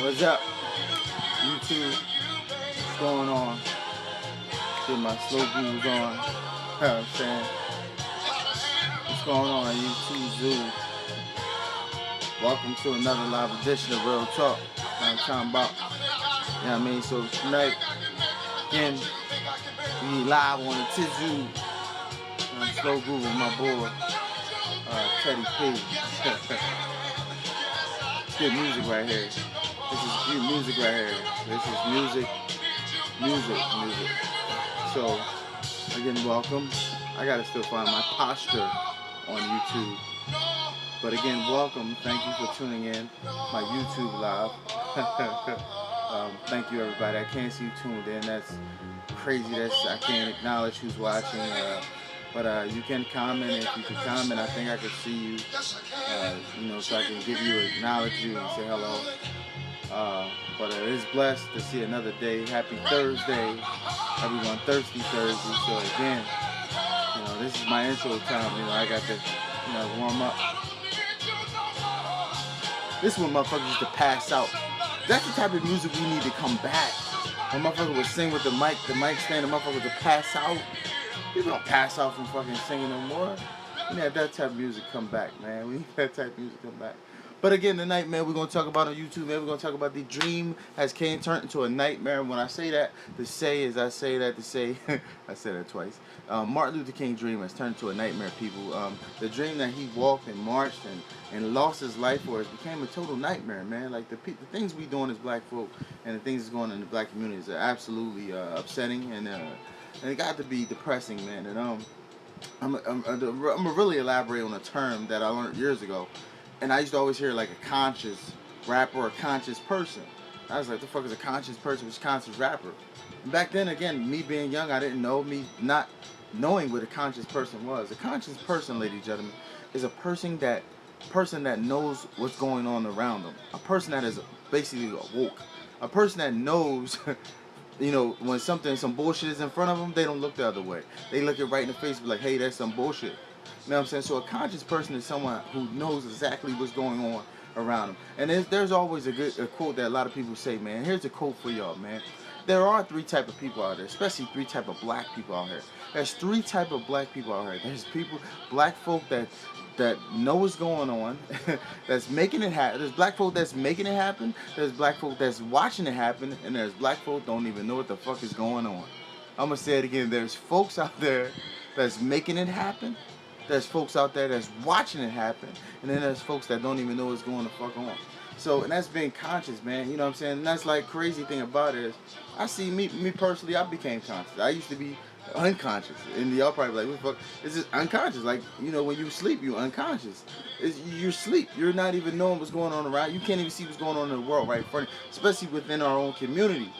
What's up, YouTube? What's going on? Get my slow grooves on. You know what I'm saying? What's going on, YouTube Zoo? Welcome to another live edition of Real Talk. I'm talking about, you know what I mean? So tonight, again, we live on the Tizoo. I'm slow groove with my boy, Teddy P. It's good music right here. This is good music right here. This is music. So, again, welcome. I gotta still find my posture on YouTube. But again, welcome. Thank you for tuning in my YouTube live. Thank you, everybody. I can't see you tuned in. That's crazy. I can't acknowledge who's watching. But you can comment. If you can comment, I think I could see you. So I can give you, acknowledge you, and say hello. But it is blessed to see another day. Happy Thursday, everyone. Thirsty Thursday. So again, this is my intro time. I got to, warm up. This is when motherfuckers used to pass out. That's the type of music we need to come back. When motherfuckers would sing with the mic stand, the motherfuckers would pass out. People don't pass out from fucking singing no more. We need that type of music come back, man. We need that type of music come back. But again, tonight, man, we're going to talk about on YouTube, man, we're going to talk about the dream has turned into a nightmare. And when I say that, I say that twice. Martin Luther King dream has turned into a nightmare, people. The dream that he walked and marched and lost his life for became a total nightmare, man. Like the things we doing as black folk and the things that's going on in the black communities are absolutely upsetting and it got to be depressing, man. And I'm gonna really elaborate on a term that I learned years ago. And I used to always hear like a conscious rapper or a conscious person. I was like, the fuck is a conscious person? Who's a conscious rapper? And back then, again, me being young, I didn't know. Me not knowing what a conscious person was. A conscious person, ladies and gentlemen, is a person that knows what's going on around them. A person that is basically woke. A person that knows, when some bullshit is in front of them, they don't look the other way. They look it right in the face and be like, hey, that's some bullshit. You know what I'm saying? So a conscious person is someone who knows exactly what's going on around them. And there's always a quote that a lot of people say, man. Here's a quote for y'all, man. There are three type of people out there, especially three type of black people out here. There's three type of black people out here. There's black folk that know what's going on, that's making it happen. There's black folk that's making it happen. There's black folk that's watching it happen, and there's black folk don't even know what the fuck is going on. I'm gonna say it again. There's folks out there that's making it happen. There's folks out there that's watching it happen, and then there's folks that don't even know what's going the fuck on. So, and that's being conscious, man. You know what I'm saying? And that's like crazy thing about it is, I see me personally, I became conscious. I used to be unconscious, and y'all probably like, what the fuck? It's just unconscious. Like, when you sleep, you're unconscious. You sleep. You're not even knowing what's going on around. You can't even see what's going on in the world right in front of you, especially within our own community.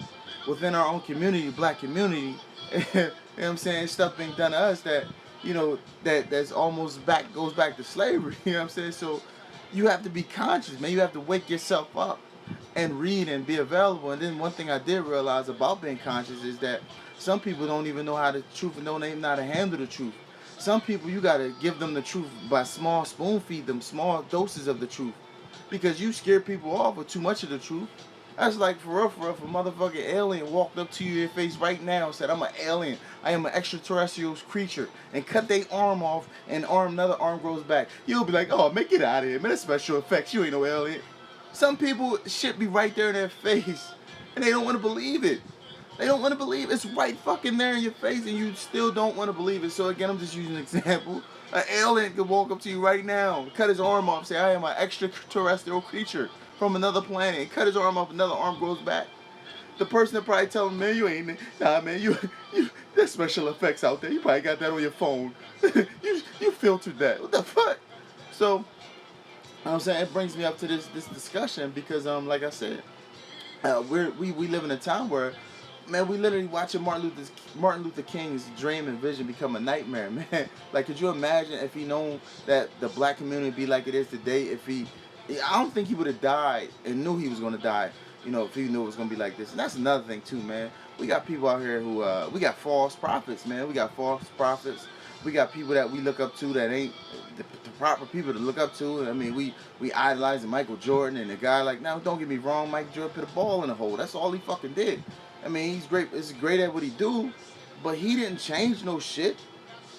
Within our own community, black community, you know what I'm saying? Stuff being done to us that, that's almost goes back to slavery. You know what I'm saying? So you have to be conscious, man. You have to wake yourself up and read and be available. And then one thing I did realize about being conscious is that some people don't even know how the truth and don't even know how to handle the truth. Some people, you got to give them the truth by small spoon feed them small doses of the truth, because you scare people off with too much of the truth. That's like, for real, if a motherfucking alien walked up to you in your face right now and said, I'm an alien, I am an extraterrestrial creature, and cut their arm off and another arm grows back, you'll be like, oh, man, get out of here, man, that's special effects, you ain't no alien. Some people, shit be right there in their face, and they don't want to believe it. They don't want to believe it. It's right fucking there in your face, and you still don't want to believe it. So again, I'm just using an example. An alien could walk up to you right now, cut his arm off, say, I am an extraterrestrial creature from another planet, and cut his arm off, another arm grows back. The person that probably tell him, man, you ain't, nah, man, you there's special effects out there. You probably got that on your phone. you filtered that. What the fuck? So, I'm saying, it brings me up to this discussion because, like I said, we live in a time where, man, we literally watching Martin Luther King's dream and vision become a nightmare, man. Like, could you imagine if he known that the black community would be like it is today? I don't think he would have died and knew he was going to die, if he knew it was going to be like this. And that's another thing, too, man. We got people out here who, we got false prophets, man. We got false prophets. We got people that we look up to that ain't the proper people to look up to. I mean, we idolizing Michael Jordan and a guy like, now don't get me wrong, Mike Jordan put a ball in the hole. That's all he fucking did. I mean, he's great. It's great at what he do, but he didn't change no shit.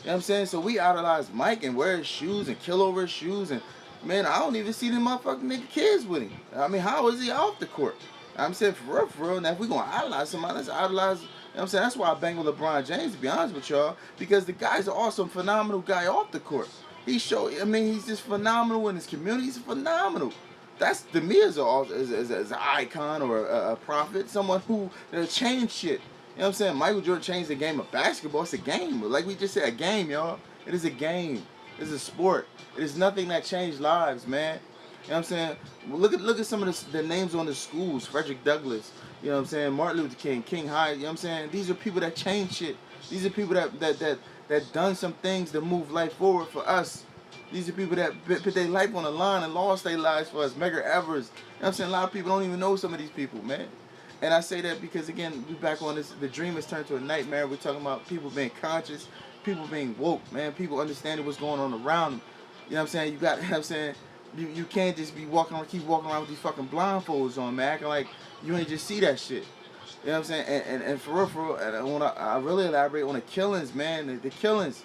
You know what I'm saying? So we idolize Mike and wear his shoes and kill over his shoes. And, man, I don't even see them motherfucking nigga kids with him. I mean, how is he off the court? I'm saying, for real, for real. Now, if we going to idolize somebody, let's idolize. You know what I'm saying? That's why I bang with LeBron James, to be honest with y'all. Because the guy's an awesome, phenomenal guy off the court. He's just phenomenal in his community. He's phenomenal. That's, to me, as an icon or a prophet. Someone who changed shit. You know what I'm saying? Michael Jordan changed the game of basketball. It's a game. Like we just said, a game, y'all. It is a game. It's a sport. It is nothing that changed lives, man. You know what I'm saying? Well, look at some of the names on the schools. Frederick Douglass. You know what I'm saying? Martin Luther King, King Hyde. You know what I'm saying? These are people that change shit. These are people that done some things to move life forward for us. These are people that put their life on the line and lost their lives for us. Medgar Evers. You know what I'm saying? A lot of people don't even know some of these people, man. And I say that because, again, we back on this. The dream has turned to a nightmare. We're talking about people being conscious, people being woke, man. People understanding what's going on around them. You know what I'm saying? You got, you know what I'm saying? You can't just be keep walking around with these fucking blindfolds on, man. Acting like you ain't just see that shit. You know what I'm saying? And for real, and I really elaborate on the killings, man. The killings.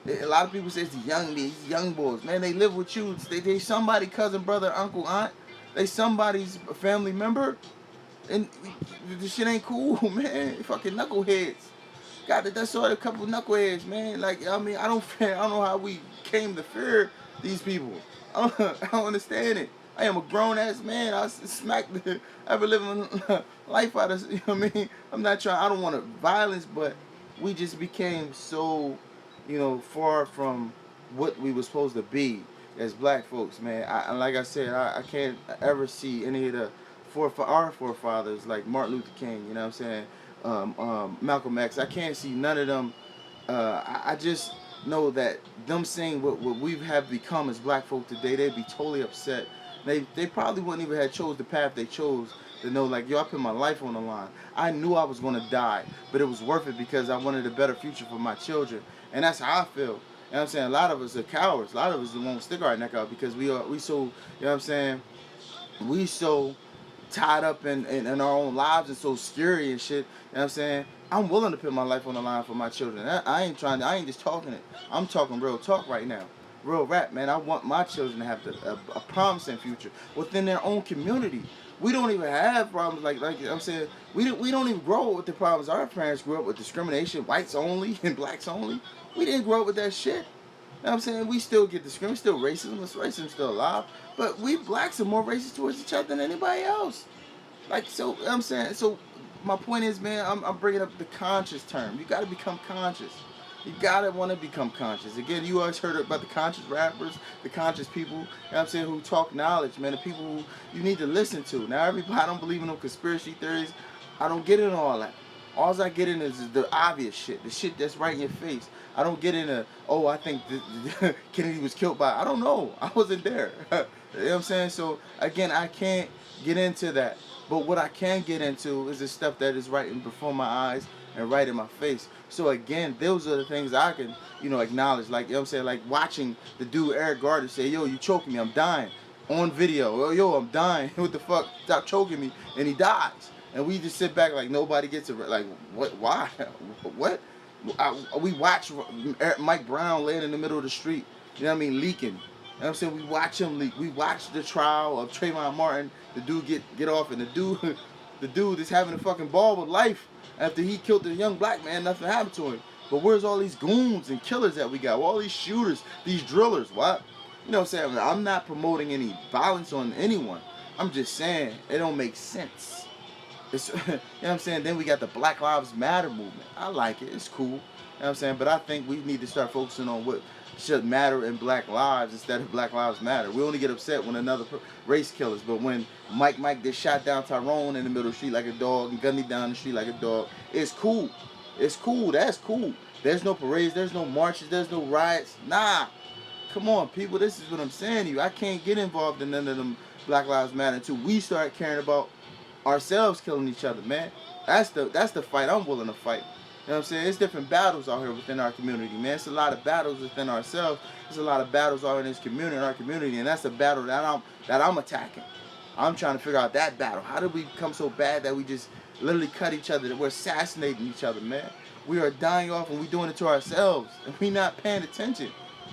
A lot of people say it's these young boys. Man, they live with you. They somebody, cousin, brother, uncle, aunt. They somebody's family member. And this shit ain't cool, man. Fucking knuckleheads. That's all a couple knuckleheads, man. Like, I mean, I don't know how we came to fear these people. I don't understand it. I am a grown ass man. I smacked the ever living life out of, you know what I mean? I don't want violence, but we just became so, far from what we were supposed to be as black folks, man. Like I said, I can't ever see any of the our forefathers like Martin Luther King, you know what I'm saying, Malcolm X. I can't see none of them. I just know that them saying what we have become as black folk today, they'd be totally upset. They probably wouldn't even have chose the path they chose to know, like, yo, I put my life on the line. I knew I was going to die, but it was worth it because I wanted a better future for my children. And that's how I feel. You know what I'm saying? A lot of us are cowards. A lot of us won't stick our neck out because we so, you know what I'm saying, we so tied up in our own lives and so scary and shit. You know what I'm saying? I'm willing to put my life on the line for my children. I ain't just talking it. I'm talking real talk right now. Real rap, man. I want my children to have a promising future within their own community. We don't even have problems like you know what I'm saying, we don't even grow up with the problems our parents grew up with: discrimination, whites only and blacks only. We didn't grow up with that shit. You know what I'm saying? We still get discriminated, still racism, racism still alive. But we blacks are more racist towards each other than anybody else. Like, so, you know what I'm saying? So, my point is, man, I'm bringing up the conscious term. You got to become conscious. You got to want to become conscious. Again, you always heard about the conscious rappers, the conscious people, you know what I'm saying, who talk knowledge, man, the people who you need to listen to. Now, I don't believe in no conspiracy theories. I don't get in all that. All I get in is the obvious shit, the shit that's right in your face. I don't get into, I think Kennedy was killed by, I don't know. I wasn't there. You know what I'm saying? So, again, I can't get into that. But what I can get into is the stuff that is right in before my eyes and right in my face. So, again, those are the things I can, acknowledge. Like, you know what I'm saying? Like watching the dude Eric Garner say, yo, you choking me, I'm dying. On video. Oh, yo, I'm dying. What the fuck? Stop choking me. And he dies. And we just sit back like nobody gets it. Like, what? Why? What? We watch Mike Brown laying in the middle of the street, you know what I mean, leaking. You know what I'm saying? We watch him leak. We watch the trial of Trayvon Martin, the dude get off, and the dude is having a fucking ball with life after he killed the young black man. Nothing happened to him. But where's all these goons and killers that we got? All these shooters, these drillers, what? You know what I'm saying? I'm not promoting any violence on anyone. I'm just saying it don't make sense. It's, you know what I'm saying? Then we got the Black Lives Matter movement. I like it. It's cool. You know what I'm saying? But I think we need to start focusing on what should matter in black lives instead of Black Lives Matter. We only get upset when another race kills. But when Mike just shot down Tyrone in the middle of the street like a dog and gunned me down the street like a dog, it's cool. It's cool. That's cool. There's no parades. There's no marches. There's no riots. Nah. Come on, people. This is what I'm saying to you. I can't get involved in none of them Black Lives Matter until we start caring about ourselves killing each other, man. That's the fight I'm willing to fight. You know what I'm saying? It's different battles out here within our community, man. It's a lot of battles within ourselves. There's a lot of battles out in this community, in our community, and that's a battle that I'm attacking. I'm trying to figure out that battle. How did we become so bad that we just literally cut each other, that we're assassinating each other, man? We are dying off and we're doing it to ourselves. And we're not paying attention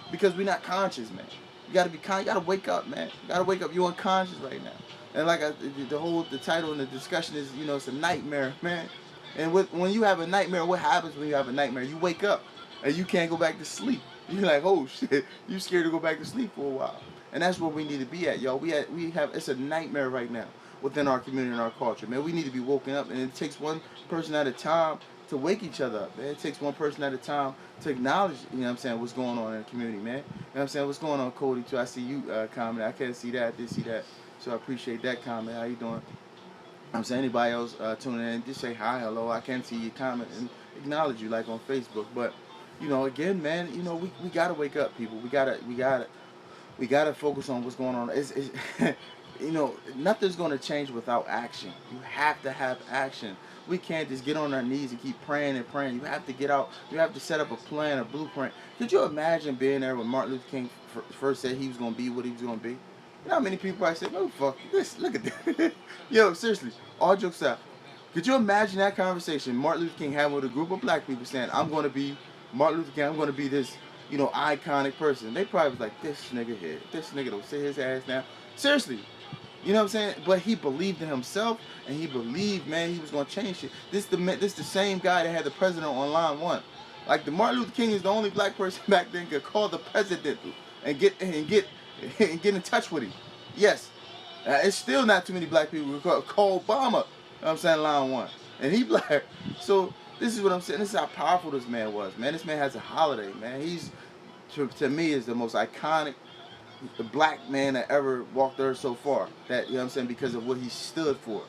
because we're not conscious, man. You gotta be you gotta wake up, man. You gotta wake up. You're unconscious right now. And like the title and the discussion is, it's a nightmare, man. And when you have a nightmare, what happens when you have a nightmare? You wake up and you can't go back to sleep. You're like, oh shit, you scared to go back to sleep for a while. And that's where we need to be at, y'all. We have it's a nightmare right now within our community and our culture, man. We need to be woken up, and it takes one person at a time to wake each other up, man. It takes one person at a time to acknowledge, what's going on in the community, man. You know what I'm saying? What's going on, Cody, too? I see you comment. I can't see that. I did see that. So I appreciate that comment. How you doing? I'm saying anybody else tuning in, just say hi, hello. I can't see your comment and acknowledge you like on Facebook. But, again, man, we gotta wake up, people. We gotta focus on what's going on. It's nothing's gonna change without action. You have to have action. We can't just get on our knees and keep praying and praying. You have to get out. You have to set up a plan, a blueprint. Could you imagine being there when Martin Luther King first said he was gonna be what he was gonna be? You know how many people I said, "Oh fuck this! Look at this." Yo, seriously, all jokes out. Could you imagine that conversation Martin Luther King had with a group of black people saying, "I'm gonna be Martin Luther King. I'm gonna be this, iconic person." They probably was like, "This nigga here. This nigga don't sit his ass down." Seriously. You know what I'm saying? But he believed in himself, and he believed, man, he was gonna change shit. This the same guy that had the president on line one. Like the Martin Luther King is the only black person back then could call the president and get in touch with him. Yes, it's still not too many black people who call Obama. You know what I'm saying, line one, and he black. So this is what I'm saying. This is how powerful this man was, man. This man has a holiday, man. He's to me is the most iconic. The black man that ever walked the earth so far. That, because of what he stood for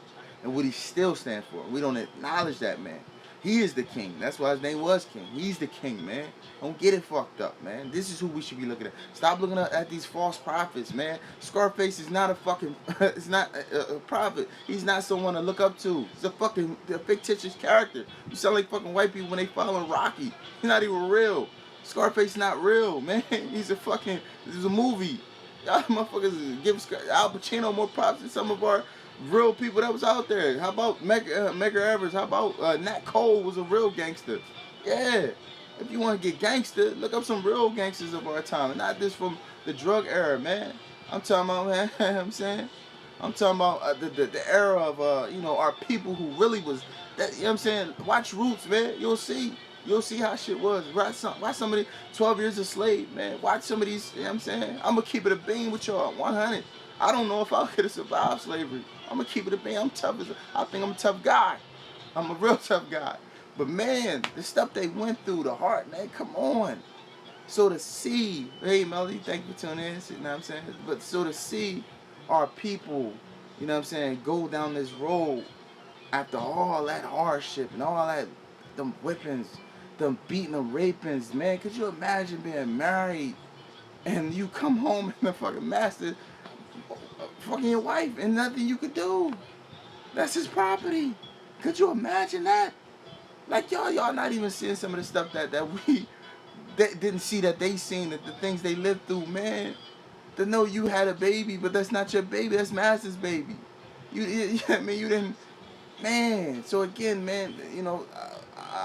and what he still stands for. We don't acknowledge that man. He is the king. That's why his name was King. He's the king, man. Don't get it fucked up, man. This is who we should be looking at. Stop looking at these false prophets, man. Scarface is not a fucking, it's not a prophet. He's not someone to look up to. He's a fictitious character. You sound like fucking white people when they following Rocky. He's not even real. Scarface not real, man. This is a movie. Y'all motherfuckers give Al Pacino more props than some of our real people that was out there. How about Medgar Evers? How about Nat Cole was a real gangster? Yeah. If you want to get gangster, look up some real gangsters of our time. And not this from the drug era, man. I'm talking about, man, you know what I'm saying? I'm talking about the era of, our people who really was, that, you know what I'm saying? Watch Roots, man. You'll see. You'll see how shit was. Watch somebody 12 Years a Slave, man. Watch some of these, you know what I'm saying? I'm going to keep it a bean with y'all, 100. I don't know if I could have survived slavery. I'm going to keep it a bean. I think I'm a tough guy. I'm a real tough guy. But man, the stuff they went through, the heart, man, come on. So to see, hey Melody, thank you for tuning in, you know what I'm saying? But so to see our people, you know what I'm saying, go down this road after all that hardship and all that, them whippings, them beating, them rapings, man. Could you imagine being married and you come home and the fucking master fucking your wife and nothing you could do? That's his property. Could you imagine that? Like y'all not even seeing some of the stuff that we didn't see, that they seen, that the things they lived through, man. To know you had a baby, but that's not your baby, that's Master's baby. You didn't, man. So again, man,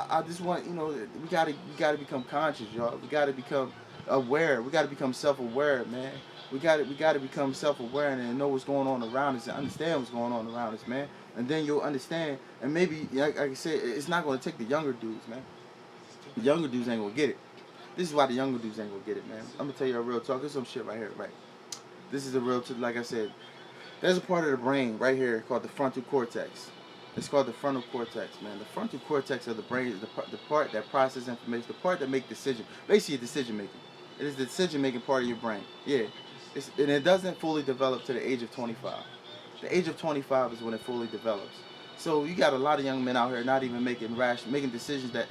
I just want, we gotta become conscious, y'all. We gotta become aware. We gotta become self-aware, man. We gotta become self-aware and know what's going on around us and understand what's going on around us, man. And then you'll understand. And maybe, like I said, it's not gonna take the younger dudes, man. The younger dudes ain't gonna get it. This is why the younger dudes ain't gonna get it, man. I'm gonna tell you a real talk. There's some shit right here, right? This is a real, like I said, there's a part of the brain right here called the frontal cortex. It's called the frontal cortex, man. The frontal cortex of the brain is the part that processes information, the part that makes decisions. Basically, decision making. It is the decision making part of your brain. Yeah. And it doesn't fully develop to the age of 25. The age of 25 is when it fully develops. So you got a lot of young men out here not even making decisions that,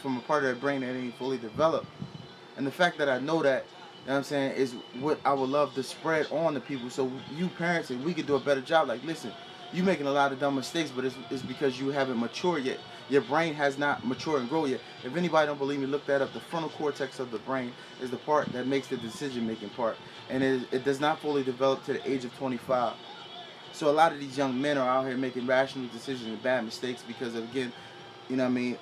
from a part of their brain that ain't fully developed. And the fact that I know that, you know what I'm saying, is what I would love to spread on to people, so you parents and we could do a better job. Like, listen, You making a lot of dumb mistakes, but it's because you haven't matured yet. Your brain has not matured and grown yet. If anybody don't believe me, look that up. The frontal cortex of the brain is the part that makes the decision making part, and it does not fully develop to the age of 25. So a lot of these young men are out here making rational decisions and bad mistakes because of, again, you know what I mean,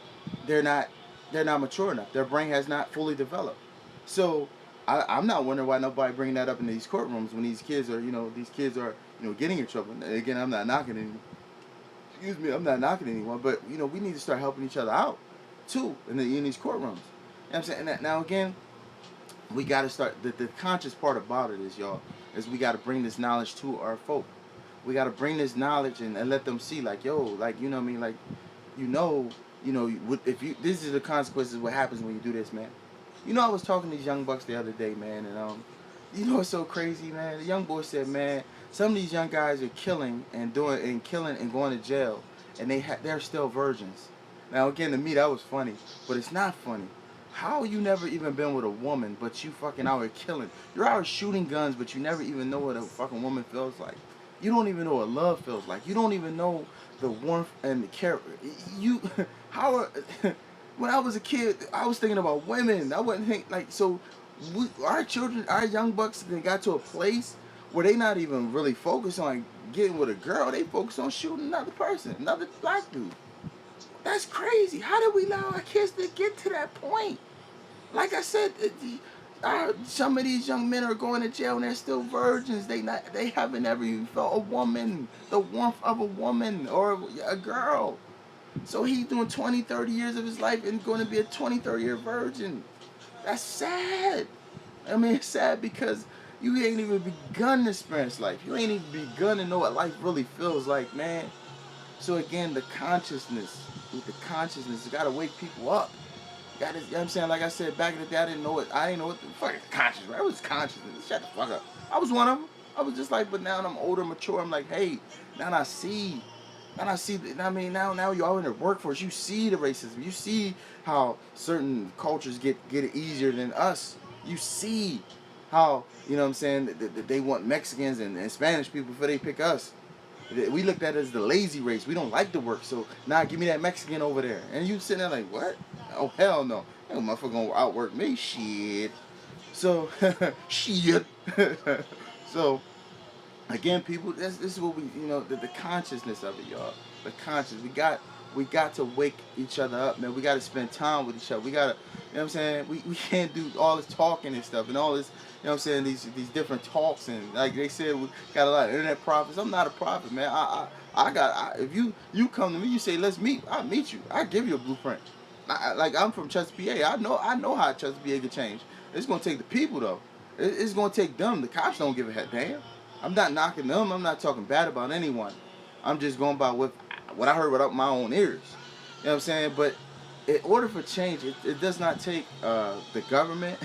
they're not they're not mature enough. Their brain has not fully developed. So I'm not wondering why nobody bringing that up in these courtrooms when these kids are, these kids are, getting in trouble. And again, I'm not knocking anyone. Excuse me, I'm not knocking anyone, but we need to start helping each other out too in these courtrooms. You know what I'm saying? And now again, we got to start the conscious part about it is, y'all, is we got to bring this knowledge to our folk. We got to bring this knowledge and let them see, like, yo, like, you know what I mean, like, you know, if you, this is the consequences of what happens when you do this, man. I was talking to these young bucks the other day, man, and it's so crazy, man. The young boy said, man, some of these young guys are killing and killing and going to jail, and they're still virgins. Now, again, to me that was funny, but it's not funny. How you never even been with a woman, but you fucking out here killing? You're out here shooting guns, but you never even know what a fucking woman feels like. You don't even know what love feels like. You don't even know the warmth and the care. You, how are, when I was a kid, I was thinking about women. I wouldn't think, like, so our children, our young bucks, they got to a place where they not even really focused on getting with a girl. They focus on shooting another person, another black dude. That's crazy. How did we allow our kids to get to that point? Like I said, some of these young men are going to jail and they're still virgins. They haven't ever even felt a woman, the warmth of a woman or a girl. So he's doing 20, 30 years of his life and going to be a 20, 30-year virgin. That's sad. I mean, it's sad because you ain't even begun to experience life. You ain't even begun to know what life really feels like, man. So again, the consciousness, you gotta wake people up. You know what I'm saying? Like I said, back in the day, I didn't know what the fuck is consciousness, right? What is consciousness? Shut the fuck up. I was one of them. I was just like, but now I'm older, mature, I'm like, hey, now I see, I mean, now you're all in the workforce, you see the racism, you see how certain cultures get it easier than us. You see how, you know what I'm saying, they want Mexicans and Spanish people before they pick us. We looked at it as the lazy race. We don't like to work, so now give me that Mexican over there. And you sitting there like, what? Oh, hell no. That motherfucker gonna outwork me. Shit. So, shit. So, again, people, this is what we, the consciousness of it, y'all. The conscious. We got to wake each other up, man. We got to spend time with each other. We got to, you know what I'm saying? We can't do all this talking and stuff and all this, you know what I'm saying, these different talks. And like they said, we got a lot of internet prophets. I'm not a prophet, man. If you come to me, you say, let's meet, I'll meet you. I give you a blueprint. I'm from Chesapeake, PA. I know how Chesapeake can change. It's going to take the people, though. It's going to take them. The cops don't give a damn. I'm not knocking them. I'm not talking bad about anyone. I'm just going by what I heard without my own ears. You know what I'm saying? But in order for change, it does not take the government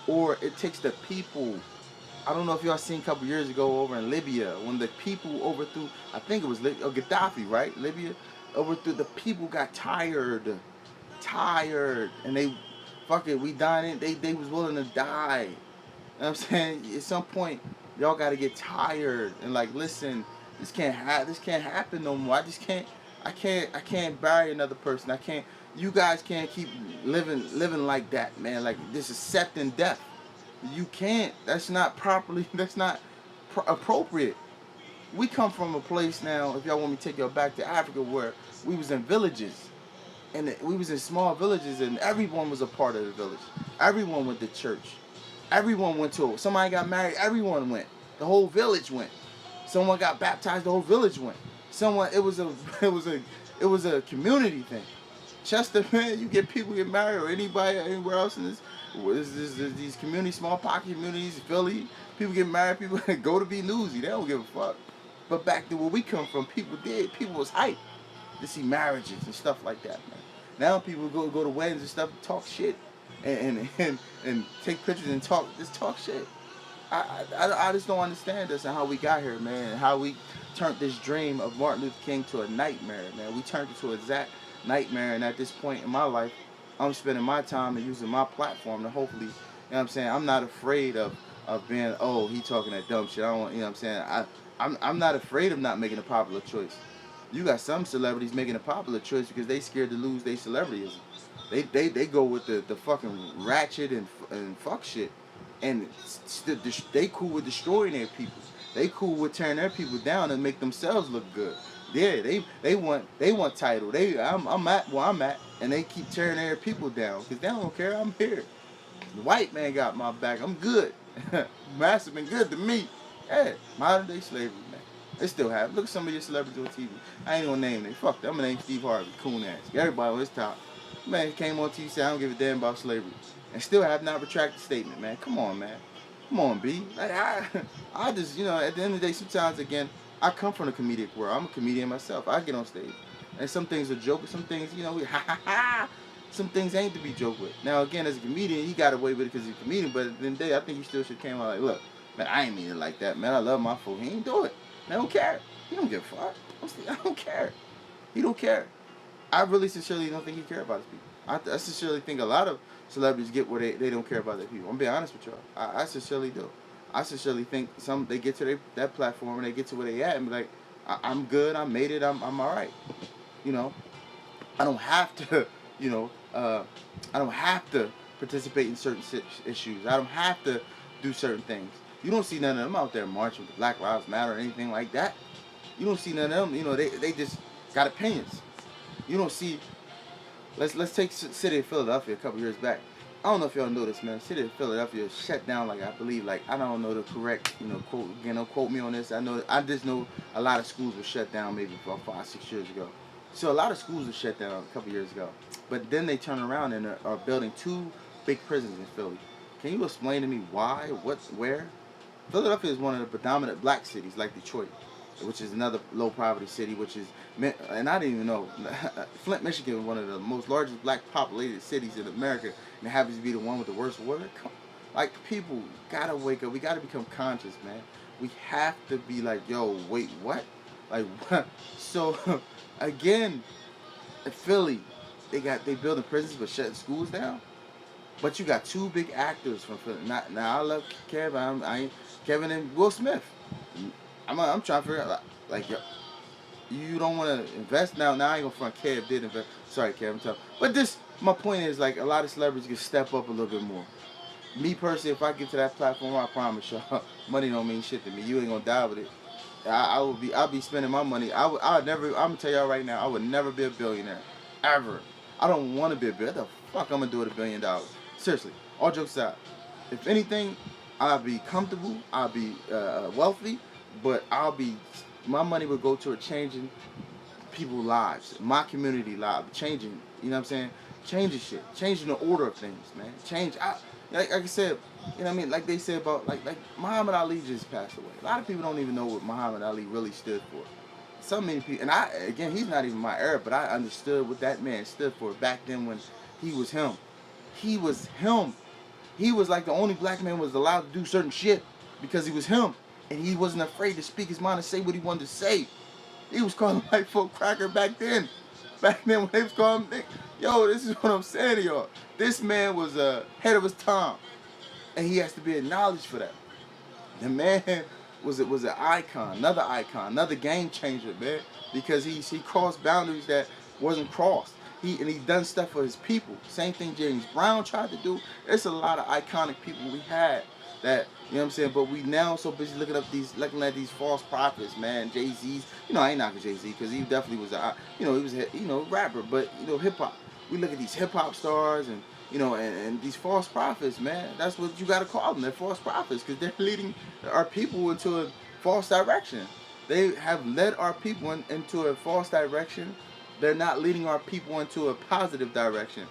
or it takes the people. I don't know if y'all seen a couple years ago over in Libya when the people overthrew, I think it was Gaddafi, right? Libya overthrew. The people got tired, and they, fuck it, we dying. They was willing to die. You know what I'm saying? At some point, y'all got to get tired and like, listen, this can't happen no more. I can't bury another person. You guys can't keep living like that, man. Like, this is accepting death. You can't. That's not appropriate. We come from a place now, if y'all want me to take y'all back to Africa, where we was in villages. And we was in small villages, and everyone was a part of the village. Everyone went to church. Everyone went somebody got married, everyone went. The whole village went. Someone got baptized, the whole village went. It was a community thing. Chester, man, you get people get married or anybody anywhere else in these communities, small pocket communities, Philly, people get married, people go to be newsy. They don't give a fuck. But back to where we come from, people was hyped to see marriages and stuff like that, man. Now people go to weddings and stuff, talk shit and take pictures and talk shit. I just don't understand this and how we got here, man, and how we turned this dream of Martin Luther King to a nightmare, man. We turned it to an exact nightmare, and at this point in my life, I'm spending my time and using my platform to hopefully, you know what I'm saying, I'm not afraid of being, he talking that dumb shit. I don't want, you know what I'm saying, I'm not afraid of not making a popular choice. You got some celebrities making a popular choice because they scared to lose their celebrityism. They go with the fucking ratchet and fuck shit, and they cool with destroying their people. They cool with tearing their people down and make themselves look good. Yeah, they want title. I'm at where I'm at, and they keep tearing their people down because they don't care. I'm here. The white man got my back. I'm good. Master been good to me. Yeah, modern day slavery, man. They still have. Look at some of your celebrities on TV. I ain't gonna name them. Fuck them. I'm gonna name Steve Harvey. Coon ass. Everybody on his top. Man, he came on TV said I don't give a damn about slavery, and still have not retracted statement, man. Come on, man. Come on, B. Like I just, at the end of the day, sometimes again, I come from the comedic world. I'm a comedian myself. I get on stage, and some things are jokes. Some things, we ha ha ha. Some things ain't to be joked with. Now, again, as a comedian, he got away with it because he's a comedian. But at the end of the day, I think he still should came out like, look, man, I ain't mean it like that, man. I love my folk. He ain't do it. Man, I don't care. He don't give a fuck. I don't care. He don't care. I really sincerely don't think he care about his people. I sincerely think a lot of celebrities get where they don't care about their people. I'm being honest with y'all. I sincerely do. I sincerely think they get to that platform and they get to where they at and be like, I'm good. I made it. I'm all right. I don't have to, I don't have to participate in certain issues. I don't have to do certain things. You don't see none of them out there marching with Black Lives Matter or anything like that. You don't see none of them. They just got opinions. You don't see. Let's take City of Philadelphia a couple years back. I don't know if y'all know this, man. City of Philadelphia shut down, I believe, I don't know the correct, quote. Again, don't quote me on this. I just know a lot of schools were shut down maybe about 5-6 years ago. So a lot of schools were shut down a couple years ago. But then they turn around and are building 2 big prisons in Philly. Can you explain to me why, where? Philadelphia is one of the predominant black cities, like Detroit, which is another low poverty city, and I didn't even know, Flint, Michigan is one of the most largest black populated cities in America, and it happens to be the one with the worst water. People gotta wake up. We gotta become conscious, man. We have to be like, yo, wait, what? What? So, again, in Philly, they building prisons but shutting schools down. But you got 2 big actors from Philly. Now I love Kevin. Kevin and Will Smith. I'm trying to figure out yo, you don't want to invest now. Now I ain't gonna front. Kev did invest. Sorry, Kev, I'm tough. But my point is a lot of celebrities can step up a little bit more. Me personally, if I get to that platform, I promise y'all, money don't mean shit to me. You ain't gonna die with it. I'll be spending my money. I would never. I'm gonna tell y'all right now, I would never be a billionaire, ever. I don't want to be a billionaire. What the fuck I'm gonna do with $1 billion? Seriously, all jokes aside. If anything, I'll be comfortable. I'll be wealthy, but my money would go toward changing people's lives, my community lives, changing. You know what I'm saying? Changing shit, changing the order of things, man. Like I said, you know what I mean? Like they said about like Muhammad Ali just passed away. A lot of people don't even know what Muhammad Ali really stood for. So many people, and he's not even my era, but I understood what that man stood for back then when he was him. He was him. He was the only black man was allowed to do certain shit because he was him, and he wasn't afraid to speak his mind and say what he wanted to say. He was calling white folk cracker back then. Back then when they was calling him, yo, this is what I'm saying to y'all. This man was ahead of his time, and he has to be acknowledged for that. The man was an icon, another game changer, man, because he crossed boundaries that wasn't crossed. He done stuff for his people. Same thing James Brown tried to do. There's a lot of iconic people we had that, you know what I'm saying, but we now so busy looking at these false prophets, man. Jay-Z's, I ain't knocking Jay-Z because he definitely was he was a rapper, but hip hop. We look at these hip hop stars and and these false prophets, man. That's what you got to call them. They're false prophets because they're leading our people into a false direction. They have led our people into a false direction. They're not leading our people into a positive direction.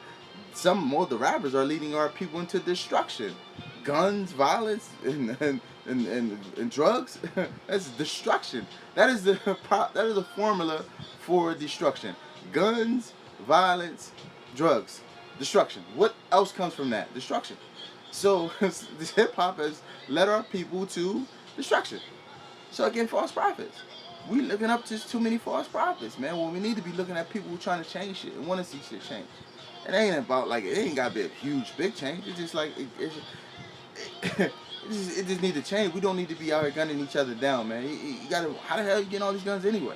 Some more the rappers are leading our people into destruction. Guns, violence, and drugs. That's destruction. That is the formula for destruction. Guns, violence, drugs, destruction. What else comes from that? Destruction. So this hip hop has led our people to destruction. So again, false prophets. We looking up to too many false prophets, man. When we need to be looking at people who trying to change shit and want to see shit change. It ain't about it ain't gotta be a huge big change. It's just It just need to change. We don't need to be out here gunning each other down, man. You gotta. How the hell you getting all these guns anyway?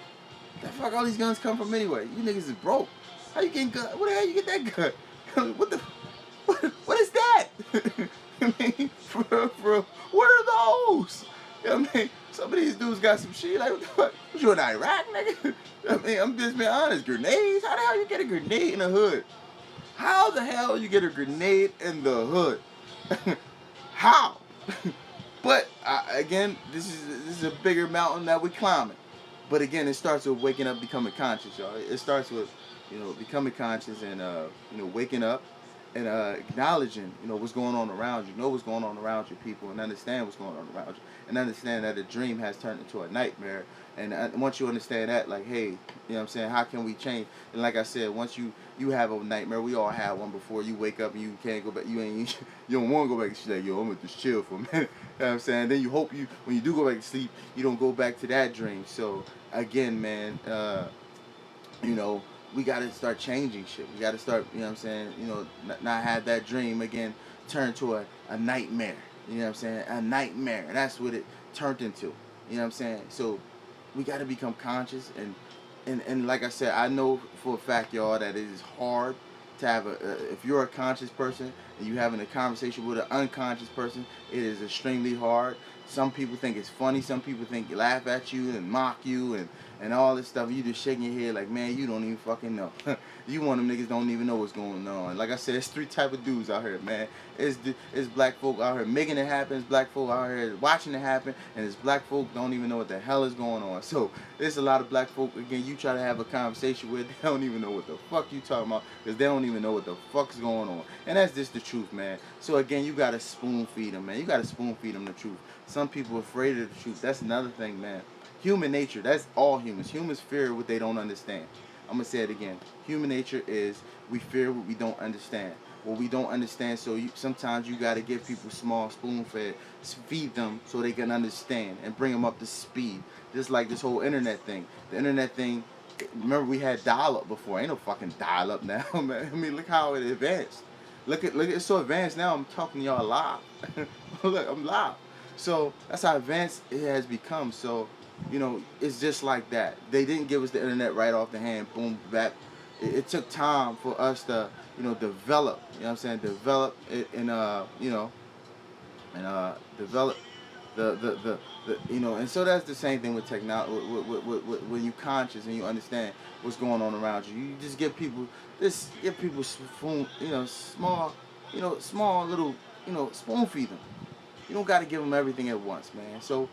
The fuck all these guns come from anyway? You niggas is broke. How you getting gun? Where the hell you get that gun? What the? What is that? I mean, for real, what are those? You know what I mean? Some of these dudes got some shit like, what the fuck? Was you in Iraq, nigga? I mean, I'm just being honest. Grenades? How the hell you get a grenade in the hood? How the hell you get a grenade in the hood? How? But again, this is a bigger mountain that we're climbing. But again, it starts with waking up, becoming conscious, y'all. It starts with, becoming conscious and waking up and acknowledging, what's going on around you. Know what's going on around you, people, and understand what's going on around you, and understand that a dream has turned into a nightmare. And once you understand that, like, hey, you know what I'm saying, how can we change? And like I said, once you have a nightmare, we all had one before. You wake up and you can't go back. You don't want to go back and sleep. Like, yo, I'm gonna just chill for a minute. You know what I'm saying? Then you hope when you do go back to sleep, you don't go back to that dream. So again, man, we got to start changing shit. We got to start, you know what I'm saying, not have that dream again turn to a nightmare. You know what I'm saying? A nightmare. That's what it turned into. You know what I'm saying? So we got to become conscious. And like I said, I know for a fact, y'all, that it is hard to have if you're a conscious person and you having a conversation with an unconscious person, it is extremely hard. Some people think it's funny. Some people laugh at you and mock you and all this stuff. You just shaking your head like, man, you don't even fucking know. You one of them niggas don't even know what's going on. Like I said, it's three type of dudes out here, man. It's black folk out here making it happen. It's black folk out here watching it happen. And it's black folk don't even know what the hell is going on. So there's a lot of black folk, again, you try to have a conversation with, they don't even know what the fuck you talking about, because they don't even know what the fuck's going on. And that's just the truth, man. So again, you got to spoon feed them, man. You got to spoon feed them the truth. Some people are afraid of the truth. That's another thing, man. Human nature, that's all humans. Humans fear what they don't understand. I'm going to say it again. Human nature is we fear what we don't understand. What we don't understand, so sometimes you got to give people small spoon-fed, feed them so they can understand and bring them up to speed. Just like this whole internet thing. The internet thing, remember we had dial-up before. Ain't no fucking dial-up now, man. I mean, look how it advanced. Look at it's so advanced now, I'm talking to y'all live. Look, I'm live. So that's how advanced it has become. So, it's just like that. They didn't give us the internet right off the hand, boom, back. It took time for us to, develop, develop it and, develop the and so that's the same thing with technology. When you conscious and you understand what's going on around you, you just give people spoon, small little, spoon feed them. You don't got to give them everything at once, man. So,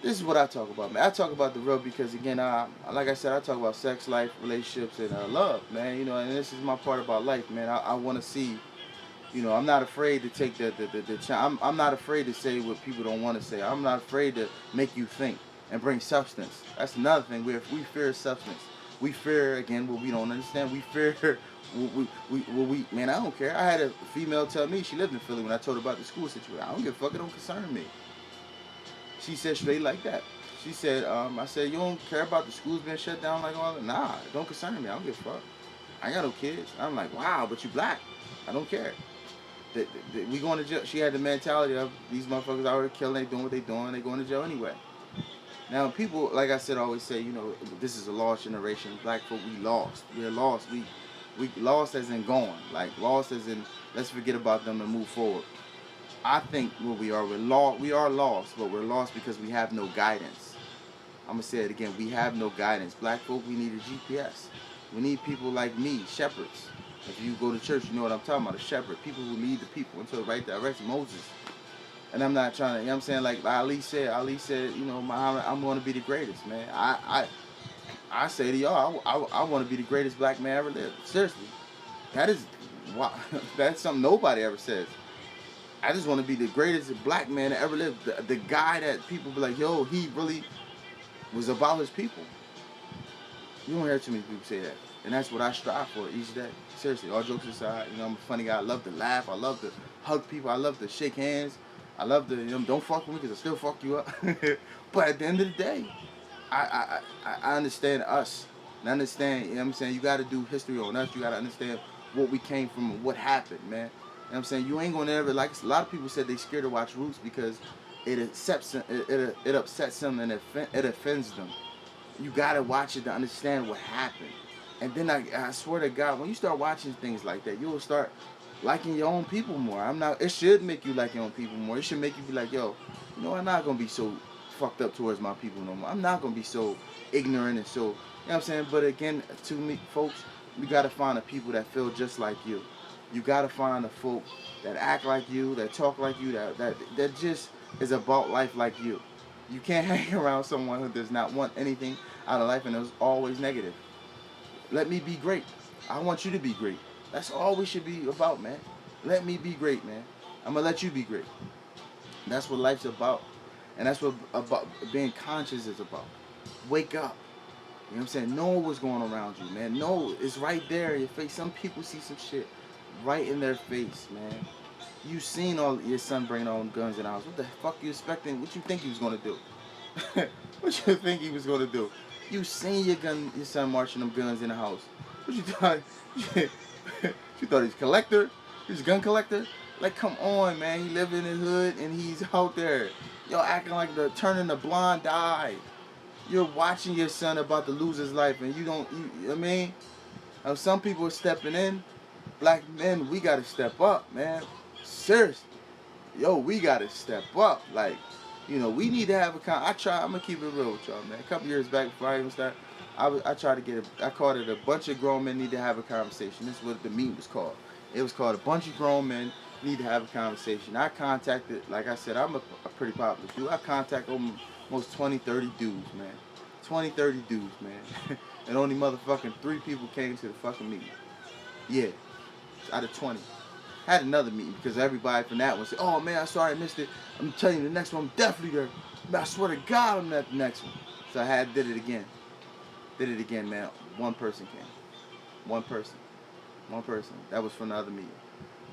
this is what I talk about, man. I talk about the real because, again, like I said, I talk about sex, life, relationships, and love, man. And this is my part about life, man. I want to see, I'm not afraid to take I'm not afraid to say what people don't want to say. I'm not afraid to make you think and bring substance. That's another thing. We fear substance. We fear, again, what we don't understand. We fear man, I don't care. I had a female tell me she lived in Philly when I told her about the school situation. I don't give a fuck. It don't concern me. She said straight like that. She said, I said, you don't care about the schools being shut down like all that? Nah, it don't concern me. I don't give a fuck. I ain't got no kids. I'm like, wow, but you black. I don't care. We going to jail. She had the mentality of these motherfuckers out here killing, they doing what they doing, they going to jail anyway. Now, people, like I said, always say, this is a lost generation. Black folk, we lost. We're lost. We lost as in gone. Like, lost as in, let's forget about them and move forward. I think what we are lost, but we're lost because we have no guidance. I'm going to say it again. We have no guidance. Black folk, we need a GPS. We need people like me, shepherds. If you go to church, you know what I'm talking about, a shepherd. People who lead the people into the right direction. Moses. And I'm not trying to, what I'm saying, like Ali said, Muhammad, I'm going to be the greatest, man. I say to y'all, I want to be the greatest black man ever lived. Seriously. That's something nobody ever says. I just want to be the greatest black man that ever lived. The guy that people be like, yo, he really was about his people. You don't hear too many people say that. And that's what I strive for each day. Seriously, all jokes aside, I'm a funny guy. I love to laugh. I love to hug people. I love to shake hands. I love to, don't fuck with me because I still fuck you up. But at the end of the day, I understand us. And I understand, you got to do history on us. You got to understand what we came from and what happened, man. what I'm saying? You ain't gonna ever, like a lot of people said they scared to watch Roots because it upsets them, it upsets them and it offends them. You gotta watch it to understand what happened. And then I swear to God, when you start watching things like that, you will start liking your own people more. I'm not. It should make you like your own people more. It should make you be like, yo, you know, I'm not gonna be so fucked up towards my people no more. I'm not gonna be so ignorant and so, you know what I'm saying? But again, to me, folks, we gotta find the people that feel just like you. You gotta find the folk that act like you, that talk like you, that just is about life like you. You can't hang around someone who does not want anything out of life and is always negative. Let me be great. I want you to be great. That's all we should be about, man. Let me be great, man. I'm gonna let you be great. That's what life's about. And that's what about being conscious is about. Wake up. You know what I'm saying? Know what's going on around you, man. Know it's right there in your face. Some people see some shit right in their face, man. You seen all your son bringing all them guns in the house. What the fuck you expecting? What you think he was gonna do? What you think he was gonna do? You seen your son marching them guns in the house. What you thought? You thought he's a collector? He's a gun collector? Like, come on, man. He live in the hood and he's out there. Yo, acting like turning a blind eye. You're watching your son about to lose his life and you don't, I mean? Some people are stepping in. Black men, we gotta step up, man. Seriously. Yo, we gotta step up. Like, you know, we need to have I'm gonna keep it real with y'all, man. A couple years back before I even started, I tried to get I called it a bunch of grown men need to have a conversation. This is what the meme was called. It was called a bunch of grown men need to have a conversation. I contacted, like I said, I'm a pretty popular dude. I contacted almost 20, 30 dudes, man. 20, 30 dudes, man. And only motherfucking 3 people came to the fucking meeting. Yeah, out of 20. I had another meeting because everybody from that one said, oh man, I'm sorry I missed it. I'm telling you, the next one I'm definitely there. I swear to God I'm at the next one. So I did it again. Did it again, man. One person came. One person. One person. That was from the other meeting.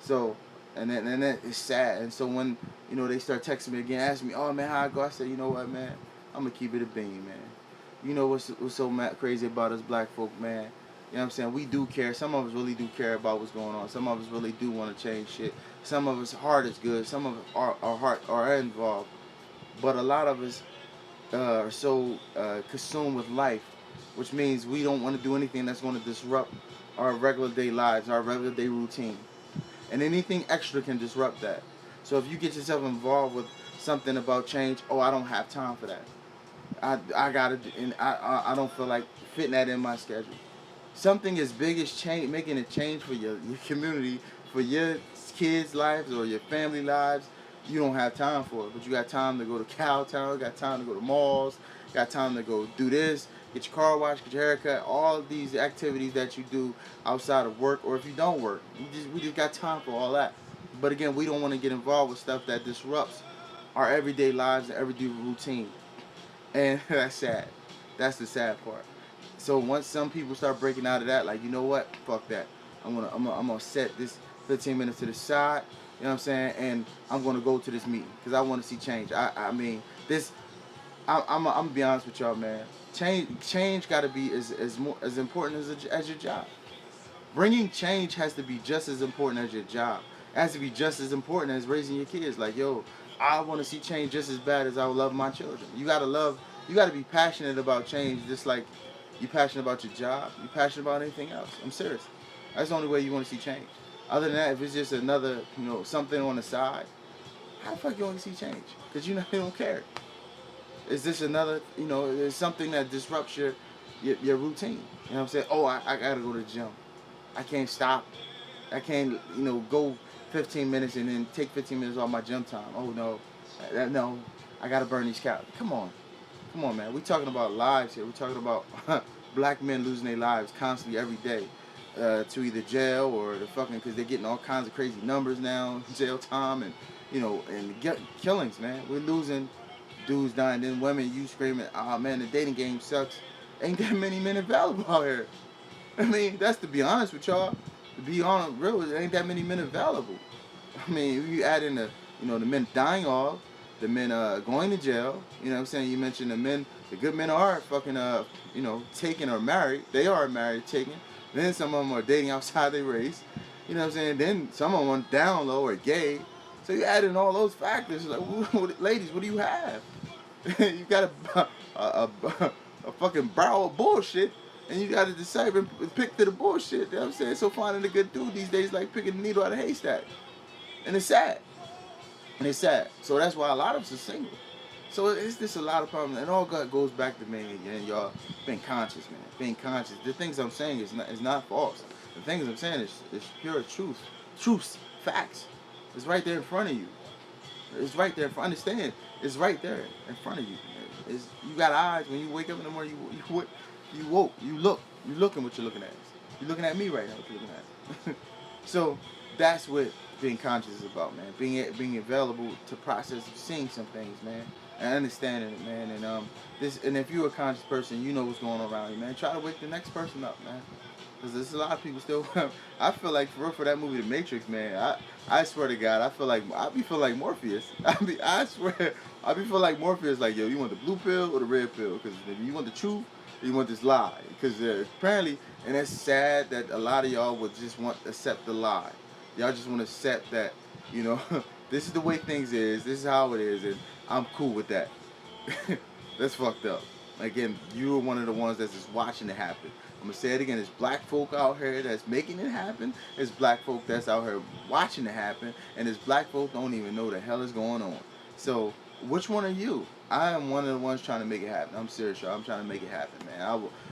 So, and then it's sad. And so when, you know, they start texting me again, asking me, oh man, how I go? I said, you know what, man? I'm going to keep it a bean, man. You know what's so crazy about us black folk, man? You know what I'm saying? We do care. Some of us really do care about what's going on. Some of us really do want to change shit. Some of us heart is good. Some of us our heart are involved. But a lot of us are so consumed with life, which means we don't want to do anything that's going to disrupt our regular day lives, our regular day routine. And anything extra can disrupt that. So if you get yourself involved with something about change, oh, I don't have time for that. I gotta, and I don't feel like fitting that in my schedule. Something as big as change, making a change for your community, for your kids' lives or your family lives, you don't have time for it. But you got time to go to Cowtown, got time to go to malls, got time to go do this, get your car washed, get your haircut, all of these activities that you do outside of work, or if you don't work. We just got time for all that. But again, we don't want to get involved with stuff that disrupts our everyday lives and everyday routine. And that's sad. That's the sad part. So once some people start breaking out of that, like, you know what? Fuck that. I'm gonna set this 15 minutes to the side. You know what I'm saying? And I'm gonna go to this meeting because I want to see change. I mean, this. I'm gonna be honest with y'all, man. Change got to be as important as your job. Bringing change has to be just as important as your job. It has to be just as important as raising your kids. Like, yo, I want to see change just as bad as I love my children. You gotta be passionate about change, just like you passionate about your job. You passionate about anything else. I'm serious. That's the only way you want to see change. Other than that, if it's just another, something on the side, how the fuck you want to see change? Because you don't care. Is this another, it's something that disrupts your routine. You know what I'm saying? Oh, I gotta go to the gym. I can't stop. I can't, go 15 minutes and then take 15 minutes off my gym time. Oh no, no, I gotta burn these calories. Come on, man. We're talking about lives here. We're talking about black men losing their lives constantly every day to either jail or the fucking, because they're getting all kinds of crazy numbers now, jail time and killings, man. We're losing dudes dying, then women, you screaming, oh man, the dating game sucks. Ain't that many men available out here. I mean, that's to be honest with y'all. To be on real, there ain't that many men available. I mean, if you add in the men dying off, the men going to jail, you know what I'm saying? You mentioned the good men are fucking, taken or married. They are married, taken. Then some of them are dating outside their race. You know what I'm saying? Then someone went down low or gay. So you add in all those factors. Like, ladies, what do you have? You got a fucking barrel of bullshit, and you got to decipher and pick to the bullshit. You know what I'm saying? So finding a good dude these days like picking a needle out of a haystack. And it's sad. And it's sad. So that's why a lot of us are single. So it's just a lot of problems. And all God goes back to me again, y'all, being conscious, man. Being conscious. The things I'm saying is not false. The things I'm saying is pure truth. Truths. Facts. It's right there in front of you. It's right there. Understand? It's right there in front of you. You got eyes. When you wake up in the morning, you woke. You look. You looking what you're looking at. You're looking at me right now. What you're looking at. So that's what being conscious is about, man. Being available to process seeing some things, man, and understanding it, man. And if you're a conscious person, you know what's going on around you, man. Try to wake the next person up, man. Because there's a lot of people still. I feel like for that movie, The Matrix, man. I swear to God, I be feel like Morpheus. I swear, I be feel like Morpheus. Like, yo, you want the blue pill or the red pill? Because if you want the truth, or you want this lie. Because apparently, and it's sad that a lot of y'all would just want to accept the lie. Y'all just want to accept that, you know, this is the way things is. This is how it is, and I'm cool with that. That's fucked up. Again, you are one of the ones that's just watching it happen. I'm gonna say it again. There's black folk out here that's making it happen. There's black folk that's out here watching it happen, and there's black folk don't even know the hell is going on. So, which one are you? I am one of the ones trying to make it happen. I'm serious, y'all. I'm trying to make it happen, man.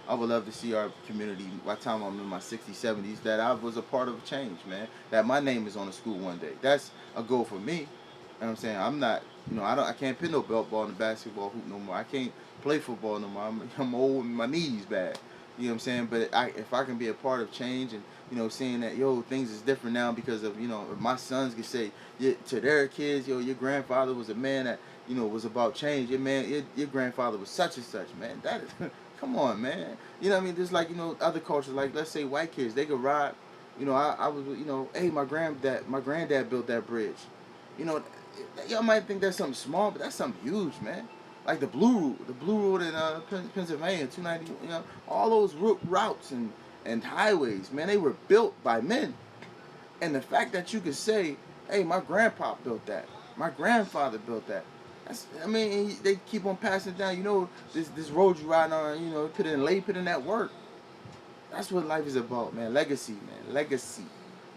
I would love to see our community, by the time I'm in my 60s, 70s, that I was a part of a change, man. That my name is on the school one day. That's a goal for me. You know what I'm saying? I'm not, I can't pin no belt ball in the basketball hoop no more. I can't play football no more. I'm old and my knees bad. You know what I'm saying? But if I can be a part of change and, seeing that, things is different now because of, if my sons can say to their kids, your grandfather was a man that, was about change. Your grandfather was such and such, man. That is, come on, man. You know what I mean? There's like, other cultures, like, let's say white kids, they could ride, I was, hey, my granddad built that bridge. Y'all might think that's something small, but that's something huge, man. Like the Blue Road in Pennsylvania, 290, all those routes and highways, man, they were built by men. And the fact that you could say, hey, my grandpa built that, my grandfather built that. They keep on passing it down. This road you riding on, put in that work. That's what life is about, man. Legacy, man. Legacy.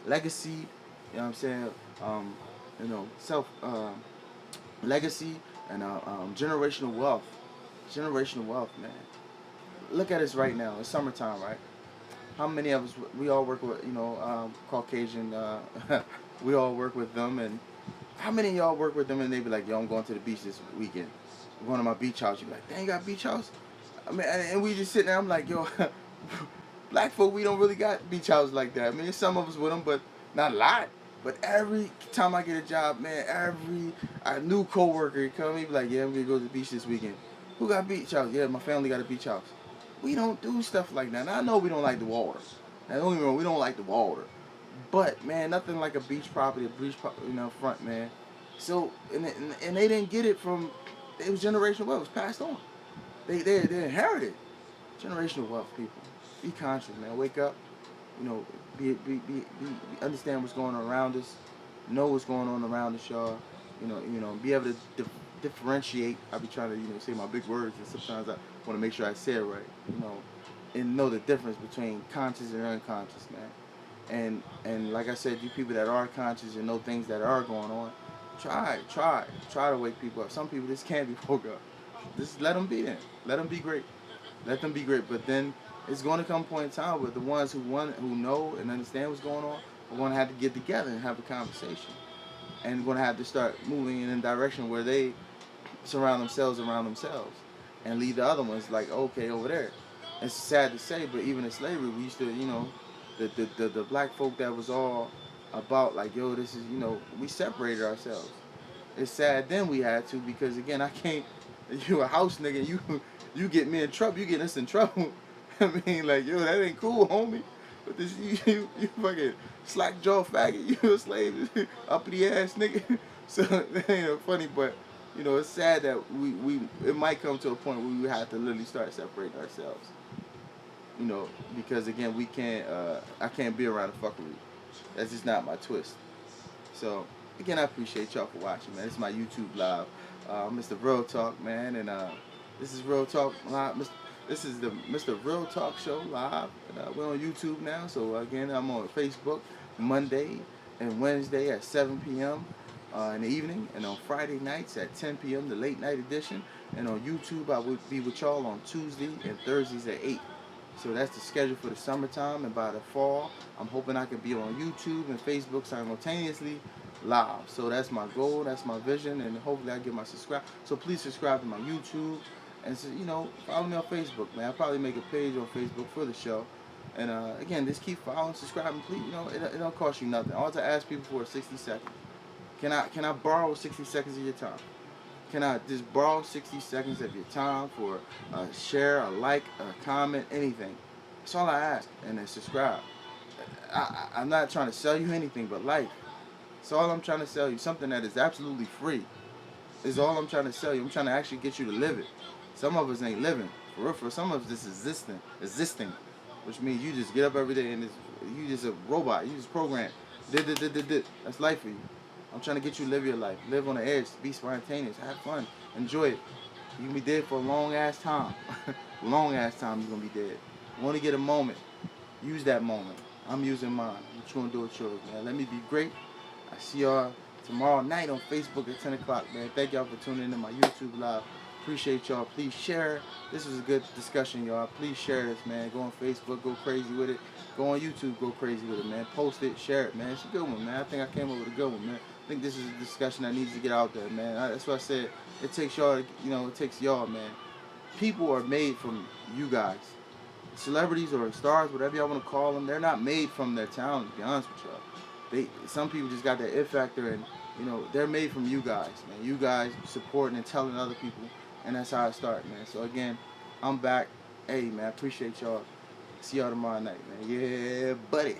You know what I'm saying? Self legacy and generational wealth. Generational wealth, man. Look at us right now. It's summertime, right? How many of us, we all work with, Caucasian, we all work with them, and how many of y'all work with them and they be like, yo, I'm going to the beach this weekend. I'm going to my beach house. You be like, dang, you got a beach house? And we just sitting there, I'm like, yo, black folk, we don't really got beach houses like that. Some of us with them, but not a lot. But every time I get a job, man, a new coworker come, he be like, yeah, I'm going to go to the beach this weekend. Who got a beach house? Yeah, my family got a beach house. We don't do stuff like that. Now, I know we don't like the water. Now, don't get me wrong, we don't like the water. But, man, nothing like a beach property, front, man. So, and they didn't get it from, it was generational wealth. It was passed on. They inherited. Generational wealth, people. Be conscious, man. Wake up. Be understand what's going on around us. Know what's going on around us, y'all. Be able to differentiate. I be trying to, say my big words, and sometimes I want to make sure I say it right. And know the difference between conscious and unconscious, man. And like I said, you people that are conscious and know things that are going on, try to wake people up. Some people just can't be woke up. Just let them be there. Let them be great. Let them be great. But then it's going to come a point in time where the ones who know and understand what's going on are going to have to get together and have a conversation. And going to have to start moving in a direction where they surround themselves around themselves and leave the other ones like, okay, over there. It's sad to say, but even in slavery, we used to, the black folk that was all about like, yo, this is, we separated ourselves. It's sad then we had to, because again, I can't, you a house nigga, you get me in trouble, you get us in trouble. Like, yo, that ain't cool, homie. But this, you fucking slack jaw faggot, you a slave, uppity ass nigga. So that ain't funny, but it's sad that it might come to a point where we have to literally start separating ourselves. Because again, we can't, I can't be around the fuckery. That's just not my twist. So again, I appreciate y'all for watching, man. This is my YouTube live, Mr. Real Talk, man, and this is Real Talk live. This is the Mr. Real Talk Show live. And, we're on YouTube now, so again, I'm on Facebook Monday and Wednesday at 7 p.m. In the evening, and on Friday nights at 10 p.m. the late night edition. And on YouTube, I will be with y'all on Tuesday and Thursdays at 8. So that's the schedule for the summertime, and by the fall, I'm hoping I can be on YouTube and Facebook simultaneously live. So that's my goal, that's my vision, and hopefully I get my subscribe. So please subscribe to my YouTube, and so, follow me on Facebook, man. I'll probably make a page on Facebook for the show. And again, just keep following, subscribing, please. It don't cost you nothing. All I ask people for is 60 seconds. Can I borrow 60 seconds of your time? Can I just borrow 60 seconds of your time for a share, a like, a comment, anything? That's all I ask. And then subscribe. I'm not trying to sell you anything but life. That's all I'm trying to sell you. Something that is absolutely free is all I'm trying to sell you. I'm trying to actually get you to live it. Some of us ain't living. For real, for some of us, just existing. Which means you just get up every day and you just a robot. You just program. That's life for you. I'm trying to get you to live your life. Live on the edge. Be spontaneous. Have fun. Enjoy it. You're going to be dead for a long-ass time. Long-ass time you're going to be dead. You want to get a moment. Use that moment. I'm using mine. What you want to do with yours, man? Let me be great. I see y'all tomorrow night on Facebook at 10 o'clock, man. Thank y'all for tuning in to my YouTube live. Appreciate y'all. Please share. This was a good discussion, y'all. Please share this, man. Go on Facebook. Go crazy with it. Go on YouTube. Go crazy with it, man. Post it. Share it, man. It's a good one, man. I think I came up with a good one, man. I think this is a discussion that needs to get out there, man. That's what I said. It takes y'all, it takes y'all, man. People are made from you guys. Celebrities or stars, whatever y'all want to call them, they're not made from their talent, to be honest with y'all. Some people just got that it factor, and, they're made from you guys, man. You guys supporting and telling other people, and that's how I start, man. So, again, I'm back. Hey, man, I appreciate y'all. See y'all tomorrow night, man. Yeah, buddy.